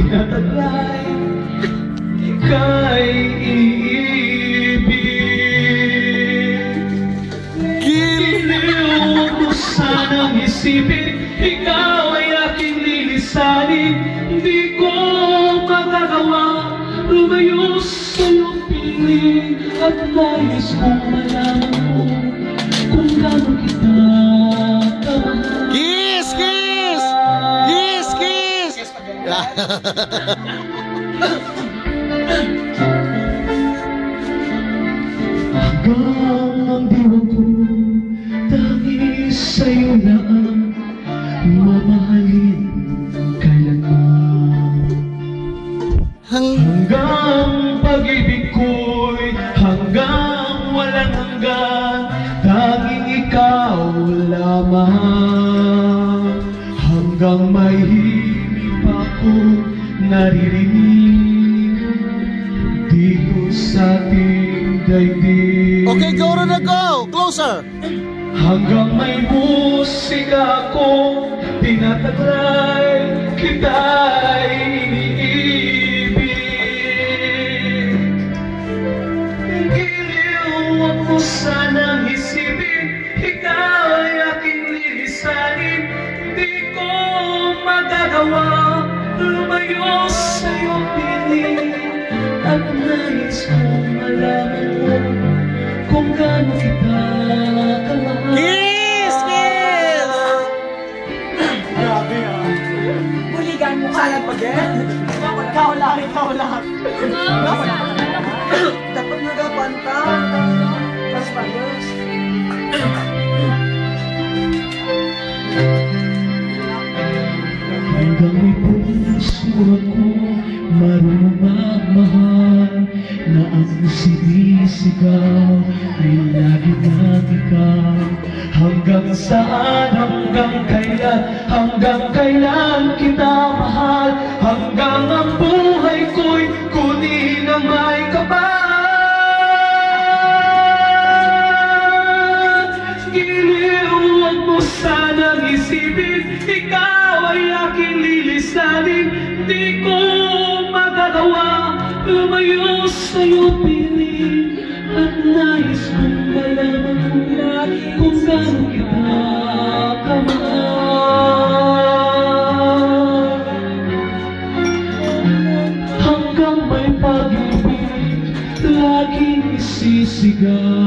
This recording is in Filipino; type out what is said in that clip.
tinataglay, ika'y iibig. Giliw mo sanang isipin, ikaw ay aking lilisanin. Di ko magagawa lumayo sa iyong piling, at nais kong malaman mo kung gaano kita kamahal. Kiss! Kiss! Kiss! Kiss! Hanggang ang diwa ko tangis sa'yo lang, mamahalin kailanman. Hanggang pag-ibig ko'y hanggang walang hanggan, tanging ikaw lamang. Hanggang may himig pa ko naririnig dito sa ating daigdig. Okay, go to the go! Closer! Hanggang may musika akong tinataglay, kita'y iniibig. Giliw ako sanang isipin, ikaw ay aking lilisanin. Di ko magagawa lumayo sa iyong piling, at nais kong malaman mo kung gaano kita kamahal. Kiss! Kiss! Grabe ah. Buligan mo kalat pa din. Ikaw lang, ikaw lang. Dapat nagapan ka. Pas palos. Hanggang may puso ako marunong magmahal, na ang sinisigaw ay lagi ng ikaw. Hanggang saan, hanggang kailan kita mahal, hanggang ang buhay ko'y kunin ang may kapal. Giliw mo sanang isipin, ikaw ay aking lilisanin. Di ko magagawa lumayo sa iyong piling, at nais kong malaman mo kung gaano kita kamahal. Hanggang may pag-ibig laging isisigaw,